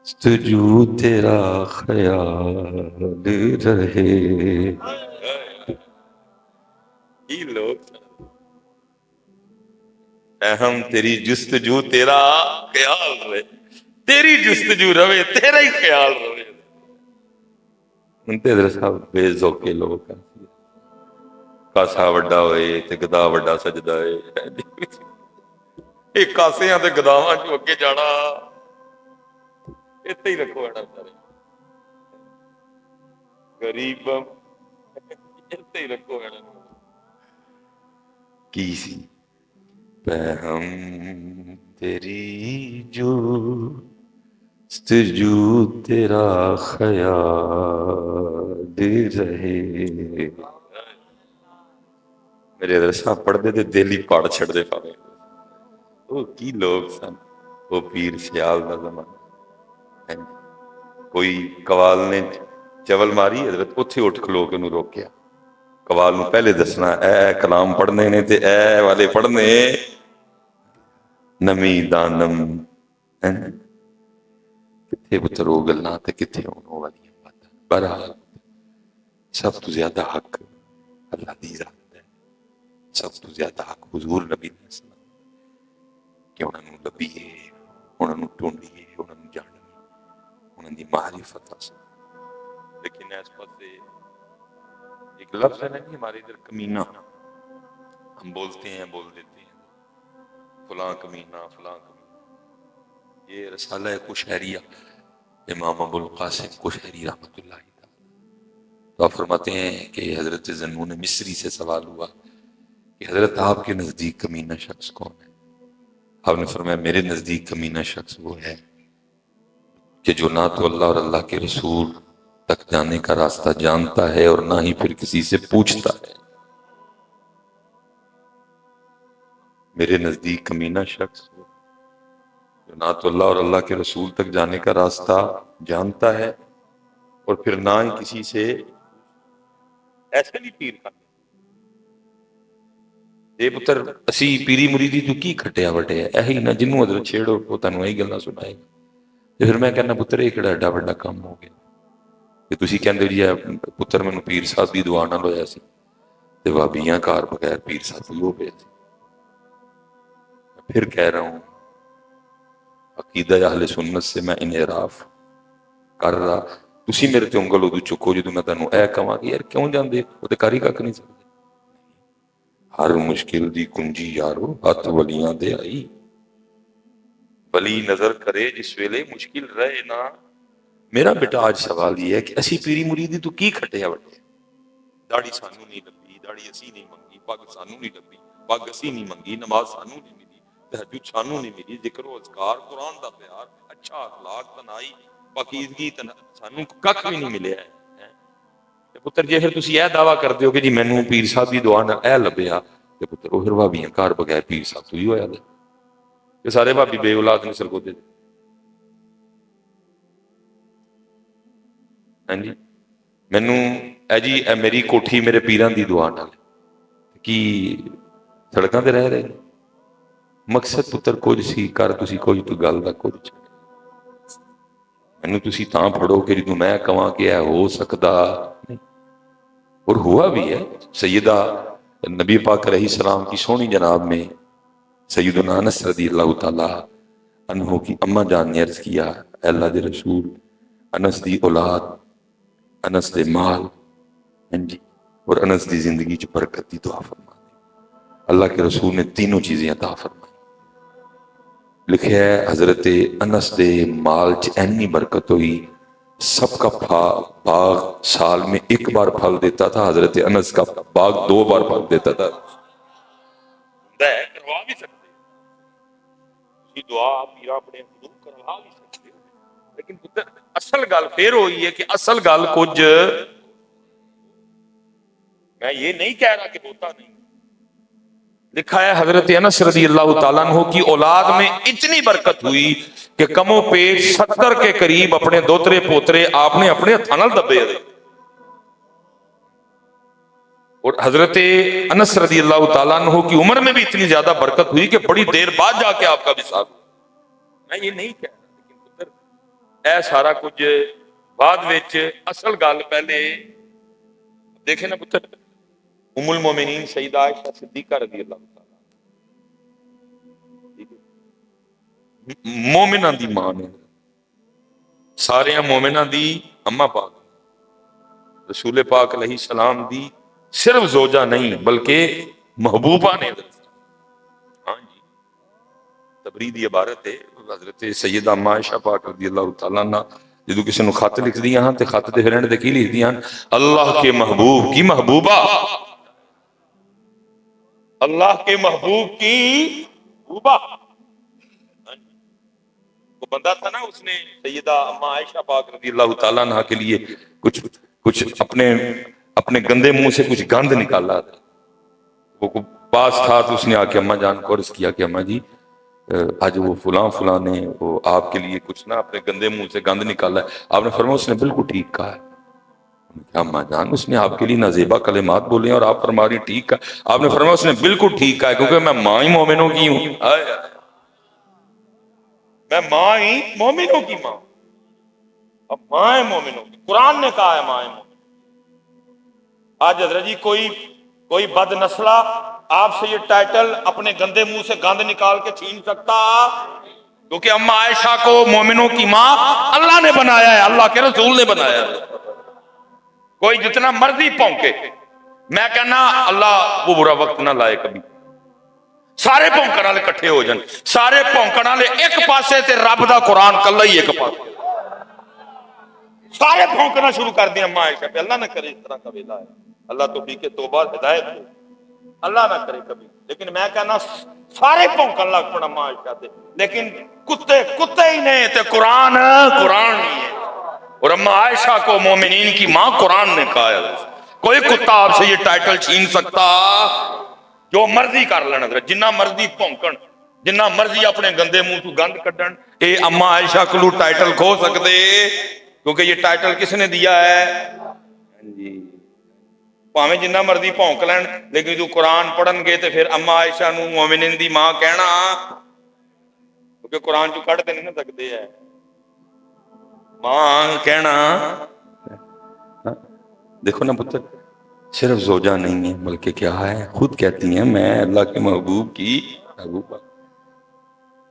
جستجو تیرا خیال رہے لوگ ہم تیری جستجو تیرا خیال رہے تیری جستجو روے تیرا ہی خیال روے انتے حضرت صاحب بے ذوقے لوگ کاسا وڈا ہوئے تے گدا وڈا سجدہ ہے ایک کاسیاں تے گداواں جو اگے جانا اتنے ہی رکھو اینا سارے غریب اتنے ہی رکھو اینا کی سی ہم تیری جستجو تیرا خیال رہے میرے حضرت صاحب پڑھ دے دل ہی پاڑ چھڑ دے پاوے وہ کی لوگ سن وہ پیر سیال دا زمانہ کوئی قوال نے چول ماری حضرت اتھے اٹھ کھلو کے انہوں روکیا قوال نو پہلے دسنا اے کلام پڑھنے نے تے اے والے پڑھنے نمی دانم کتھے پتر ہو گلنا تے کتھے ہونو والی بات برحال سب تو زیادہ حق اللہ دی ذات ہے سب تو زیادہ حق حضور نبی نے اسلام کہ انہوں نے لبیے انہوں نے ٹونڈیے انہوں نے جانیے انہوں نے معرفت حاصل لیکن اس پاسے ایک لفظ ہے نا کہ ہمارے ادھر کمینہ ہم بولتے ہیں بول دیتے ہیں فلاں کمینہ فلاں کمینہ یہ رسالہ قشیریہ امام ابو القاسم قشیری رحمۃ اللہ تعالی تو آپ فرماتے ہیں کہ حضرت ذنون مصری سے سوال ہوا کہ حضرت آپ کے نزدیک کمینہ شخص کون ہے آپ نے فرمایا میرے نزدیک کمینہ شخص وہ ہے کہ جو نہ تو اللہ اور اللہ کے رسول تک جانے کا راستہ جانتا ہے اور نہ ہی پھر کسی سے پوچھتا ہے میرے نزدیک کمینہ شخص وہ جو نہ تو اللہ اور اللہ کے رسول تک جانے کا راستہ جانتا ہے اور پھر نہ ہی کسی سے ایسے نہیں پیر کا اے پتر اسی پیری مریدی تو کی کھٹیا وٹے ہے ایہی نہ جنوں حضرت چھیڑو وہ تانوں ایہی گلاں سنائے گا پھر میں کہنا پتر یہ کڑا ایڈا بڑا کام ہو گیا کہ تسی کہندے جی پتر مینوں پیر صاحب دی دعا نال ہویا سی تے وابیاں کار بغیر پیر صاحب ہو پیا سی پھر کہہ رہا ہوں عقیدہ اہل سنت سے میں انحراف کر رہا تسی میرے تے انگل ادو چکو جدوں میں تانوں اے کہاں کہ یار کیوں جاندے وہ تے کاری کک نہیں سکدے ہر مشکل دی کنجی یارو ہاتھ ولیاں دے آئی ولی نظر کرے جس ویلے مشکل رہے نا میرا بیٹا آج سوال یہ ہے کہ اسی پیری مریدی تو کی کھٹیا وٹے داڑھی سانوں نہیں لبی داڑھی اسی نہیں منگی پگ سانوں نہیں لبی پگ اسی نہیں منگی نماز سانوں نہیں ملی تہجد سانوں نہیں ملی ذکر و اذکار قرآن دا پیار اچھا اخلاق تنائی پاکیزگی سانوں ککھ بھی نہیں ملیا ہے پتر جے پھر تسی یہ دعویٰ کر دیو کہ جی مینوں پیر صاحب دی دعا نال اے لبیا تے پتر وہ پھر بھابیاں کار بغیر پیر صاحب تو ہی ہویا دے کہ سارے بھابی بے اولاد نے سرگودے ہاں جی ਮੈਨੂੰ ਜੀ ਇਹ ਮੇਰੀ ਕੋਠੀ ਮੇਰੇ ਪੀਰਾਂ ਦੀ ਦੁਆ ਨਾਲ ਕੀ ਸੜਕਾਂ ਤੇ ਰਹਿ ਰਹੇ ਨੇ। ਮਕਸਦ ਪੁੱਤਰ ਕੁਝ ਸੀ, ਕਰ ਤੁਸੀਂ ਕੁਝ ਤੂੰ ਗੱਲ ਦਾ ਕੁਝ। ਮੈਨੂੰ ਤੁਸੀਂ ਤਾਂ ਫੜੋ ਕਿ ਜਦੋਂ ਮੈਂ ਕਹਾਂ ਕਿ ਇਹ ਹੋ ਸਕਦਾ ਨਹੀਂ, اور ہوا بھی ہے۔ سیدہ نبی پاک علیہ السلام کی سونی جناب میں سیدنا انس رضی اللہ تعالیٰ عنہ کی اماں جان نے عرض کیا، اے اللہ دے رسول، انس دی اولاد، انس دے مال جی اور انس دی زندگی چ برکت دی دعا فرما دے۔ اللہ کے رسول نے تینوں چیزیں عطا فرمائی۔ لکھے ہے حضرت انس دے مال چ اینی برکت ہوئی، سب کا باغ سال میں ایک بار پھل دیتا تھا، حضرت انس کا باغ 2 بار پھل دیتا تھا۔ کروا بھی سکتے دعا پیرا اپنے کروا بھی سکتے، لیکن اصل گل پھر ہوئی ہے کہ اصل گل کچھ میں یہ نہیں کہہ رہا کہ ہوتا نہیں۔ لکھا ہے حضرت انس رضی اللہ تعالیٰ عنہ کی اولاد میں اتنی برکت ہوئی کہ کم و پیش 70 کے قریب اپنے دوترے پوترے آپ نے اپنے ہتھاں نال دبے دے۔ اور حضرت انس رضی اللہ تعالیٰ عنہ کی عمر میں بھی اتنی زیادہ برکت ہوئی کہ بڑی دیر بعد جا کے آپ کا وصال ہوا۔ میں یہ نہیں کہہ رہا، لیکن پتر اے سارا کچھ بعد وچ اصل گل پہلے دیکھیں نا پتر، ام المومنین سیدہ عائشہ صدیقہ رضی اللہ تعالیٰ مومنہ دی ماں نے، سارے مومنہ دی اماں پاک، رسول پاک علیہ السلام دی صرف زوجہ نہیں بلکہ محبوبہ نے۔ ہاں جی، تبریدی عبارت ہے، حضرت سیدہ اما عائشہ پاک رضی اللہ تعالیٰ عنہ جدو کسی نے خط لکھ دیا ہاں تے خط دے فرینڈ دے کی لکھ دیا ہاں، اللہ کے محبوب کی محبوبہ، اللہ کے محبوب کی محبوبہ۔ وہ بندہ تھا نا، اس نے سیدہ اما عائشہ پاک رضی اللہ تعالیٰ عنہ کے لیے کچھ اپنے گندے منہ سے کچھ گند نکالا تھا۔ وہ پاس تھا تو اس نے آ کے اما جان کو عرض کیا کہ اما جی آج وہ فلاں نے وہ آپ کے لیے کچھ نا اپنے گندے منہ سے گند نکالا ہے۔ آپ نے فرمایا اس نے بالکل ٹھیک کہا ہے۔ اما جان اس نے آپ کے لیے نازیبا کلمات بولے ہیں اور آپ فرما رہی ٹھیک کہا۔ آپ نے فرمایا اس نے بالکل ٹھیک کہا ہے کیونکہ میں ماں ہی مومنوں کی ہوں، میں ماں ہی مومنوں کی ماں، اب ماں ہے مومنوں کی، قرآن نے کہا ہے ماں ہے مومن۔ آج حضرت جی کوئی بد نسلہ آپ سے یہ ٹائٹل اپنے گندے منہ سے گند نکال کے چھین سکتا؟ کیونکہ اما عائشہ کو مومنوں کی ماں اللہ نے بنایا ہے، اللہ کے رسول نے بنایا ہے۔ کوئی جتنا مرضی پونکے، میں کہنا اللہ وہ برا وقت نہ لائے کبھی، سارے پونکن والے کٹھے ہو جان، سارے پونکن والے ایک پاسے تے رب دا قرآن کلا ہی ایک پاسے، سارے پونکنا شروع کر دیا اما عائشہ پہ۔ اللہ نہ کرے اس طرح کا ویلا ہے، اللہ تو بھی کہ توبہ ہدایت دے، اللہ نہ کرے کبھی، لیکن میں کہنا سارے پونکن لگ پڑا اما عائشہ تے، لیکن کتے ہی نہیں تے قرآن ہی ہے۔ اور اما عائشہ کو مومنین کی ماں قرآن نے کہا ہے، کوئی کتا آپ سے یہ ٹائٹل چھین سکتا؟ جو مرضی کر لینا، جنہ مرضی پونکن، جنہ مرضی اپنے گندے منہ تو گند کڈن، اے اما عائشہ کو ٹائٹل کھو سکتے، کیونکہ یہ ٹائٹل کس نے دیا ہے؟ جی پاویں جنہ مرضی پونک لین، لیکن جو قرآن پڑھن گے تو پھر اما عائشہ نو مومنین دی ماں کہنا، کیونکہ قرآن جو کٹ دے نہیں نہ سکتے ہے ماں کہنا۔ دیکھو نا پتر، صرف زوجہ نہیں ہے بلکہ کیا ہے، خود کہتی ہیں میں اللہ کے محبوب کی محبوبہ،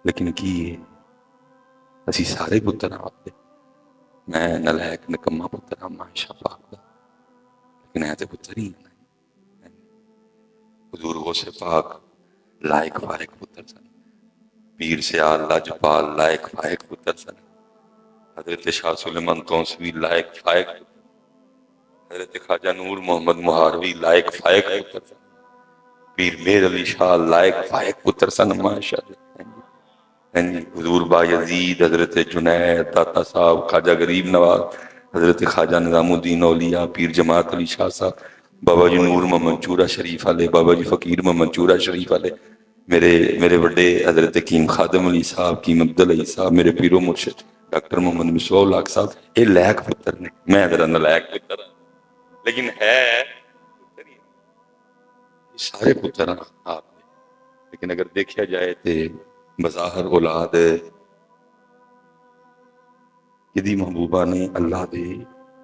لیکن کی اسی سارے پتر آپ دے، میں نلائک نکما پتر اما عائشہ پاک دا، لیکن ہے تے پتر ہی حضور غوث پاک لائق فائق پتر سن، پیر سیال لاجپال لائق فائق پتر سن، حضرت شاہ سلیمان تونسوی لائق فائق پتر، حضرت خواجہ نور محمد مہاروی لائق فائق پتر سن، پیر میر علی شاہ لائق فائق پتر سن اما عائشہ دے۔ حضور بایزید، حضرت جنید داتا صاحب، خواجہ غریب نواز، حضرت خواجہ نظام الدین اولیاء، پیر جماعت علی شاہ صاحب، بابا جی نور محمد چورا شریف والے، بابا جی فقیر محمد چورا شریف والے، میرے بڑے حضرت کیم خادم علی صاحب، کیم عبدالعی صاحب، میرے پیرو مرشد ڈاکٹر محمد مصباح الحق صاحب، یہ لائق پتر نے، میں ذرا نالائق پتر ہوں۔ لیکن ہے سارے پتر آپ نے، لیکن اگر دیکھا جائے تو بظاہر اولاد کدی محبوبہ نے اللہ دے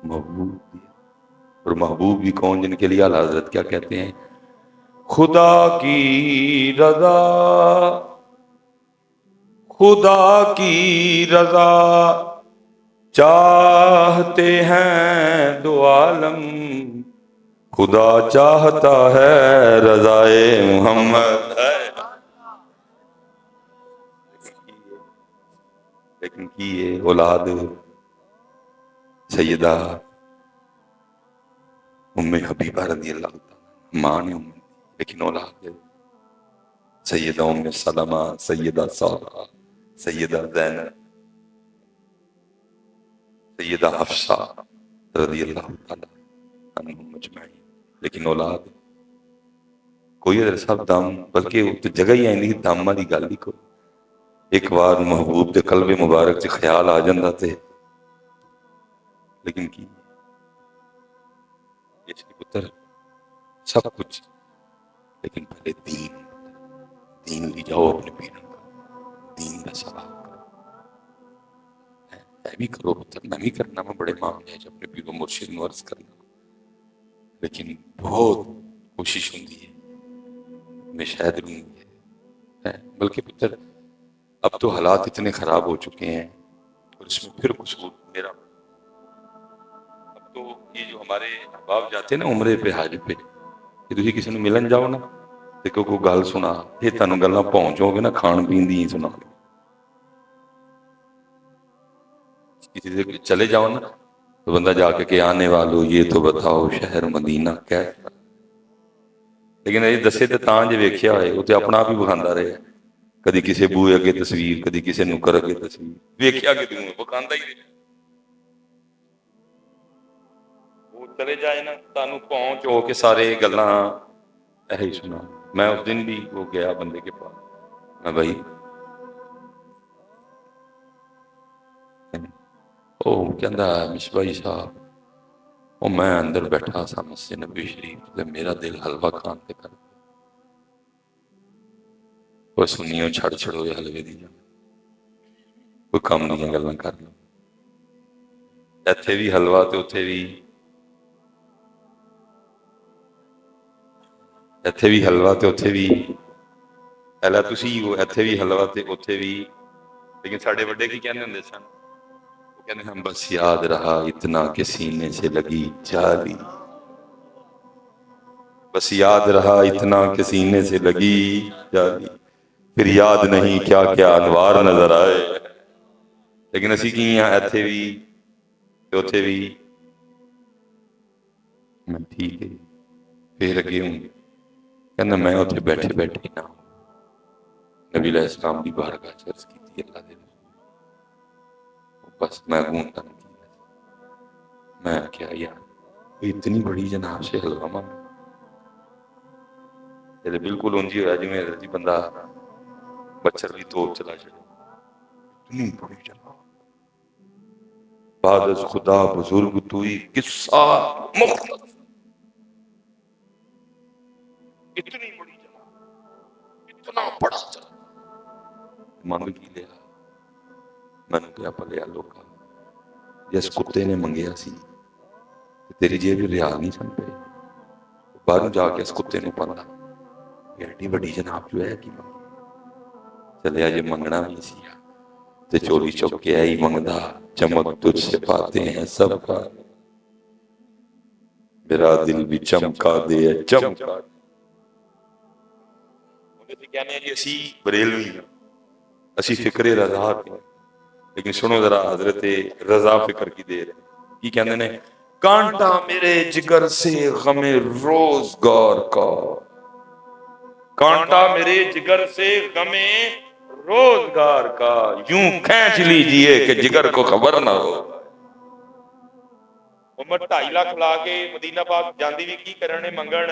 محبوب دیا، اور محبوب بھی کون؟ جن کے لیے اعلیٰ حضرت کیا کہتے ہیں؟ خدا کی رضا، خدا کی رضا چاہتے ہیں دو عالم، خدا چاہتا ہے رضائے محمد ہے۔ لیکن کی یہ اولاد سیدہ ام حبیبہ رضی اللہ تعالیٰ، ماں نے ام، لیکن اولاد سیدہ ام سلمہ، سیدہ سارہ، سیدہ زینب، سیدہ حفصہ رضی اللہ تعالیٰ عنہم اجمعین، لیکن اولاد کوئی ادھر صاحب دم، بلکہ وہ تو جگہ ہی آئی نہیں دم دی گل ہی کو ایک بار محبوب دے قلب مبارک چ خیال آ جاندہ تے، لیکن کی اس کی پتر سب کچھ، لیکن پہلے دین لی جاؤ اپنے پیرن کا، دین کا سوال کرو، میں بھی کرو پتر، میں بھی کرنا، میں بڑے معاملے ہیں اپنے پیر و مرشد نو عرض کرنا، لیکن بہت کوشش ہوندی ہے، میں شاید نہیں ہے، بلکہ پتر اب تو حالات اتنے خراب ہو چکے ہیں، اور اس میں پھر قصور میرا، اب تو یہ جو ہمارے احباب جاتے ہیں نا عمرے پہ حج پہ، کہ تسی کسی نے ملن جاؤ نا تے کوئی گل سنا، یہ تانوں گلاں پہنچو گے نا کھان پین دی سنا، کسی سے چلے جاؤ نا تو بندہ جا کے آنے والو یہ تو بتاؤ شہر مدینہ کیسا، لیکن یہ دسے تے تاں جے ویکھیا ہوئے وہ تے اپنا آپ ہی بکھاندا رہے، کدی کسی بوئے اگے تصویر، کدی کسی نکر اگے تصویر، ویکھیا کہ دوں بکھاندا ہی رہے، وہ چلے جائے نا تانوں پہنچ ہو کے سارے گلاں ایہی سنا۔ میں اس دن بھی وہ گیا بندے کے پاس، میں بھائی او کہندا مصباحی صاحب، او میں اندر بیٹھا سا مسجد نبی شریف تے میرا دل حلوہ کھان تے کر، وہ سنیوں چھڑ چھڑو یہ حلوے دی کوئی کام نہیں گلاں کر لو، ایتھے بھی حلوہ تے اوتھے بھی، ایتھے بھی حلوہ تے اوتھے بھی، ایلا تسی وہ ایتھے بھی حلوہ تے اوتھے بھی، لیکن ساڈے بڑے کی کہنے ہوندے سن، وہ کہنے ہم بس یاد رہا اتنا کہ سینے سے لگی جالی، بس یاد رہا اتنا کہ سینے سے لگی جالی، پھر یاد نہیں کیا کیا انوار نظر آئے، لیکن اسی کی یہاں ایتھے بھی اوتھے بھی، میں ٹھیک ہے پھر لگے ہوں، کہنا میں اوتھے بیٹھے بیٹھے نا نبی علیہ السلام دی بارگاہ چ عرض کیتی اللہ دے بس میں گھونٹا میں کیا یار اتنی بڑی جناب سے حلوہ مانگ، یہ بالکل انجی ہوا جی میں حضرت بندہ بچر بھی توپ چلا چڑھا، اتنی بڑی جناب بعد از خدا بزرگ توئی قصہ مختصر، اتنی بڑی جناب اتنا بڑا جناب مانگ کی لیا، میں نے کیا پلیا لوکا جس کتے نے منگیا سی تیری جیب ریال نہیں سن پہ، باہروں جا کے اس کتے نے پڑھا ایڈی بڑی جناب جو ہے کی چلے آج منگنا بھی سی تے چوری چوک کے آئی منگدا، چمک تجھ سے پاتے ہیں سب کا، میرا دل بھی چمکا دے چمکا، انہیں کہنے ہیں جی اسی بریلوی ہیں، اسی فکر رضا کے، لیکن سنو ذرا حضرت رضا فکر کی دیر ہے، کی کہنے نے کانٹا میرے جگر سے غم روزگار کا، کانٹا میرے جگر سے غم روزگار کا، یوں کھینچ لیجئے کہ جگر کو خبر نہ ہو، امت 2.5 لاکھ لا کے مدینہ پاک جاندی بھی کی کرنے منگن،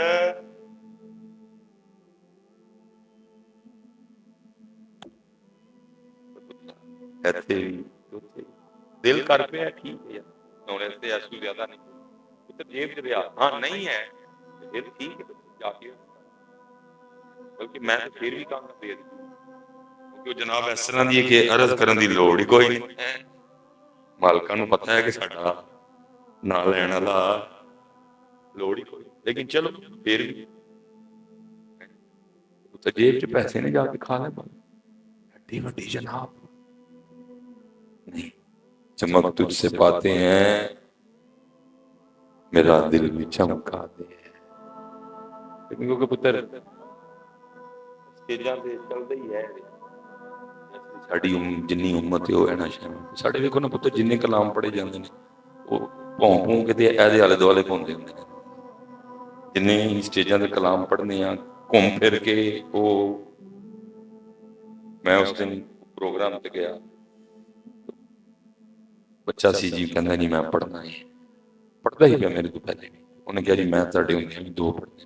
ایتھے بھی دل کر پہ ہے ٹھیک ہے ہونے سے ایسو زیادہ نہیں، ਪੁੱਤਰ ਜੇਬ 'ਚ ਰਿਹਾ, ਹਾਂ ਨਹੀਂ ਹੈ ਫਿਰ ਠੀਕ ਹੈ ਜਾ ਕੇ, ਬਲਕਿ ਮੈਂ ਤਾਂ ਫਿਰ ਵੀ ਕਹਾਂਗਾ ਦੇ ਦਿਓ, ਕਿਉਂਕਿ ਉਹ ਜਨਾਬ ਇਸ ਤਰ੍ਹਾਂ ਦੀ ਹੈ ਕਿ ਅਰਜ਼ ਕਰਨ ਦੀ ਲੋੜ ਹੀ ਕੋਈ ਨਹੀਂ ਹੈ। ਮਾਲਕਾਂ ਨੂੰ ਪਤਾ ਹੈ ਕਿ ਸਾਡਾ ਨਾਂ ਲੈਣ ਵਾਲਾ ਲੋੜ ਹੀ ਕੋਈ, ਲੇਕਿਨ ਚਲੋ ਫਿਰ ਵੀ ਉੱਤੇ ਜੇਬ 'ਚ ਪੈਸੇ ਨੇ ਜਾ ਕੇ ਖਾ ਲੈ, ਐਡੀ ਵੱਡੀ ਜਨਾਬ نہیں, چمک تجھ سے پاتے ہیں میرا دل بھی چمکا دے، لیکن کیونکہ پتر سٹیجاں تے چلدا ہی ہے ساڈی جنی امت ہے وہ اینا شاہ ساڈے ویکھو نا پتر جننے کلام پڑھے جاندے نے وہ پوں پوں کے تے ایدے آلے دوالے پوندے ہوندے نے، جننے سٹیجاں تے کلام پڑھنے ہیں گھوم پھر کے وہ، میں اس دن پروگرام تے گیا، بچہ سی جی کہندا نہیں میں پڑھنا ہے، پڑھتا ہی پیا میرے تو پہلے بھی، انہیں کہا جی میں تہاڈے ہوندے بھی 2 پڑھنے،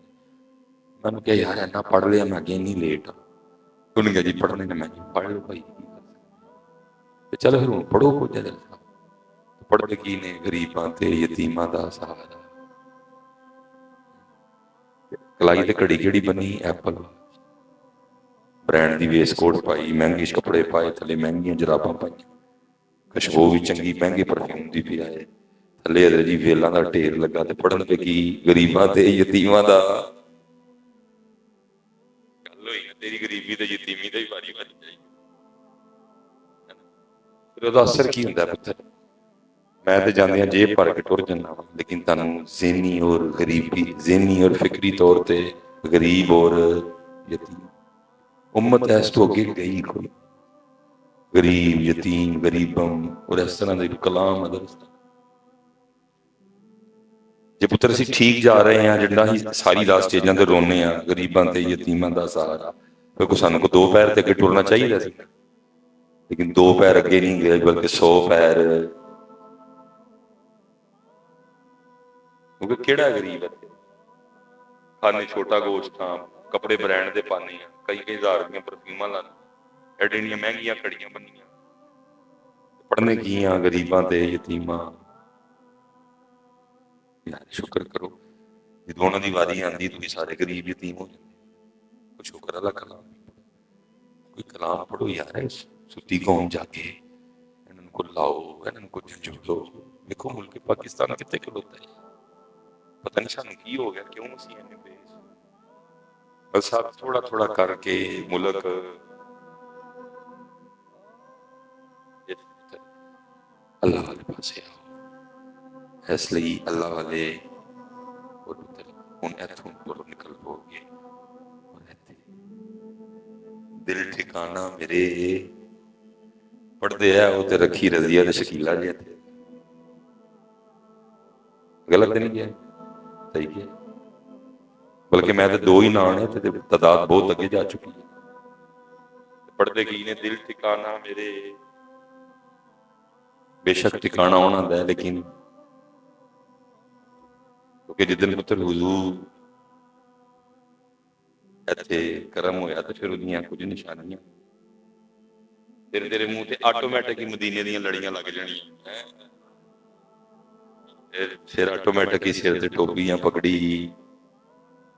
میں نے کہا یار اینا پڑھ لیا میں اگے نہیں لیٹ ہوں، انہیں کہا جی پڑھنے نے، میں پڑھ لو بھائی چلو پھر ہوں پڑھو کو جدل پڑھتے کی نے غریباں تے یتیماں دا سہارا، کلائی تے کڑی کیڑی بنی ایپل برانڈ دی ویس کوٹ پائی، مہنگے کپڑے پائے، تھلے مہنگیاں جراباں پائی، خوشبو بھی چنگی، مہنگے پرفیوم دی بھی آئے، تھلے ادھر جی ویلاں دا ڈھیر لگا تے پڑھن پہ کی غریباں تے یتیماں دا، گل ہوئی نا تیری غریبی تے یتیمی دا ہی باری باری جائی، پھر وہ اثر کی ہوندا ہے پتر، میں تے جاندیاں جیب بھر کے ٹر جانا لیکن تانوں ذہنی اور غریبی، ذہنی اور فکری طور تے غریب اور یتیم امت ایس تو اگے گئی کوئی، غریب یتیم غریبم اور اس طرح دے کلام ادھر جے پتر اسی ٹھیک جا رہے ہیں جنڈا ہی ساری لا سٹیجاں تے رونے ہیں غریباں تے یتیماں دا سہارا، پھر سانوں کو 2 پیر تے اگے ٹرنا چاہیے سی، لیکن 2 پیر اگے نہیں گئے بلکہ 100 پیر، کیونکہ کیڑا غریب ہے کھانے چھوٹا گوشت ہاں کپڑے برانڈ دے پانے ہیں، کئی ہزار روپیہ پرفیوماں لانے، ایڈیاں مہنگیاں کڑیاں بنیاں، پڑھنے کی ہیں غریباں تے یتیماں، یار شکر کرو جدوں انہاں دی واری آندی تو سارے غریب یتیم ہو جاندے، کوئی شکر اللہ کلام کوئی کلام پڑھو یار ستی قوم جا کے انہاں کو لاؤ انہاں کو جھنجھوڑو، دیکھو ملک پاکستان کتے کھلوتا ہے، پتہ نہیں سانوں کی ہو گیا کیوں مسیح نے بھیج، بس آپ تھوڑا تھوڑا کر کے ملک اللہ والے پاسے آؤ، اس لیے اللہ والے ہن ایتھوں تر نکل پو گے، دل ٹھکانا میرے پڑھتے ہے وہ تے رکھی رضیہ تے شکیلا جی تھے، غلط نہیں کیا صحیح کیا، بلکہ میں تے 2 ہی نام نے تے تعداد بہت اگے جا چکی ہے، پڑھتے کی نے دل ٹھکانا میرے، بے شک ٹھکانا ہونا ہے لیکن کیونکہ جدن پتر حضور ایتھے کرم ہویا تو پھر انہیاں کچھ نشانیاں تیرے منہ تے آٹومیٹک ہی مدینے دیاں لڑیاں لگ جانیاں، پھر آٹومیٹک ہی سر تے ٹوپیاں پگڑی،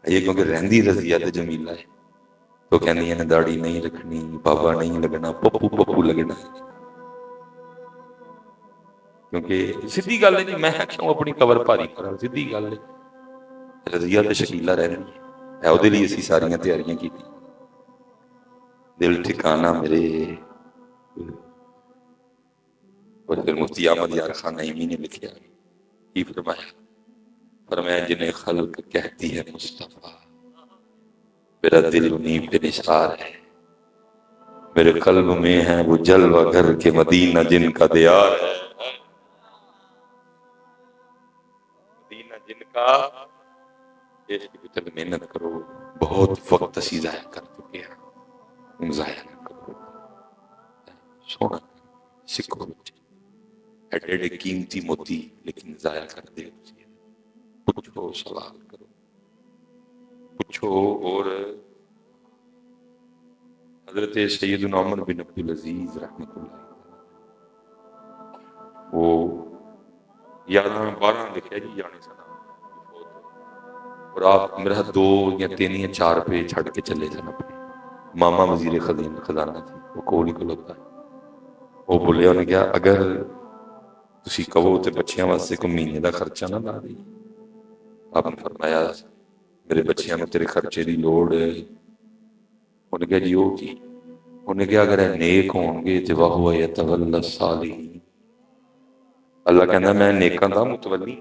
یہ کیونکہ رہندی رضیہ تے جمیلہ ہے تو کہنی ہے داڑھی نہیں رکھنی، بابا نہیں لگنا، پپو پپو لگنا، کیونکہ سیدھی گل ہے جی میں کیوں اپنی قبر بھاری کراں، سیدھی گل ہے رضیہ تے شکیلہ رہندی ہے او دے لیے اسی ساریاں تیاریاں کیتی، دل ٹھکانا میرے، اور پھر مفتی احمد یار خان نعیمی نے لکھا کی فرمایا، فرمایا جنہیں خلق کہتی ہے مصطفیٰ میرا دل انہیں پہ نثار ہے، میرے قلب میں ہے وہ جلوہ گھر کے مدینہ جن کا دیار ہے، مدینہ جن کا، اس کی پتر محنت کرو، بہت وقت اسی ضائع کر چکے ہیں، ضائع نہ کرو، سونا سکھو ایڈے ایڈے قیمتی موتی لیکن ضائع کر دے، پوچھو سوال کرو، پوچھو، اور حضرت سیدنا عمر بن عبدالعزیز رحمۃ اللہ وہ 11-12 لکھا جی جانے سنا اور آپ میرا 2 یا 3 یا 4 روپے چھڑ کے چلے جانا اپنے ماما وزیر خزانہ تھی وہ کول ہی کھلوتا ہے وہ بولے انہیں کیا اگر تسی کہو تے بچیاں واسطے کوئی مہینے دا خرچہ نہ لا دی آپ نے فرمایا میرے بچیاں میں تیرے خرچے دی لوڑ ہے انہیں کہا جی وہ کی انہیں کہا اگر نیک ہوں گے تو وَهُوَ يَتَوَلَّى الصَّالِحِينَ اللہ کہنا میں نیکاں دا متولی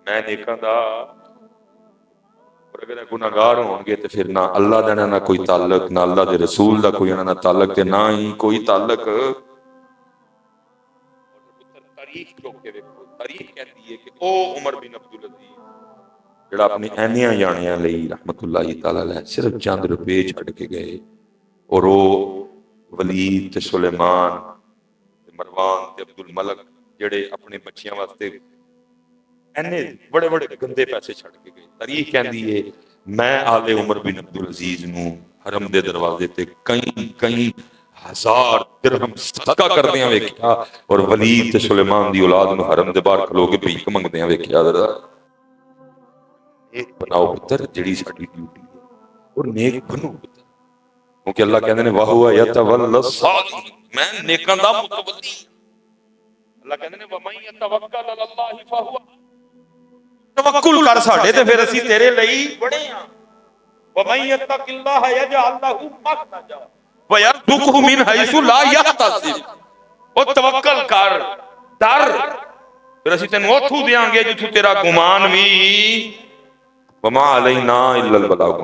میں نیکاں دا اور اگر گناہگار ہوں گے تو پھر نہ اللہ دا نہ کوئی تعلق نہ اللہ دے رسول دا کوئی نہ تعلق تے نہ ہی کوئی تعلق تاریخ چوک کے دیکھو تاریخ کہتی ہے کہ او عمر بن عبدالعزیز جڑا اپنی اینیاں جانیاں لئی رحمت اللہ تعالی علیہ صرف چند روپے چھڑ کے گئے اور وہ ولید تے سلیمان تے مروان تے عبد الملک جڑے اپنے بچیاں واسطے اینے بڑے بڑے گندے پیسے چھڑ کے گئے تاریخ کہندی ہے میں آل عمر بن عبدالعزیز نو حرم دے دروازے تے کئی ہزار درہم صدقہ کردیاں ویکھیا اور ولید تے سلیمان دی اولاد نو حرم دے باہر کھلو کے بھیک منگدیاں ویکھیا ذرا نیک بناؤ پتر جڑی ساڈی ڈیوٹی ہے اور نیک بنو پتر کیونکہ اللہ کہندے نے وَهُوَ يَتَوَلَّى الصَّالِحِينَ میں نیکاں دا متولی اللہ کہندے نے وَمَن يَتَوَکَّلْ عَلَى اللَّهِ فَهُوَ توکل کر ساڈے تے پھر اسی تیرے لئی بڑے ہاں وَمَن يَتَّقِ اللَّهَ يَجْعَل لَّهُ مَخْرَجًا وَيَرْزُقْهُ مِنْ حَيْثُ لَا يَحْتَسِبُ او توکل کر ڈر پھر اسی تینوں اوتھوں دیاں گے جتھوں تیرا گمان بھی وما علینا الا البلاغ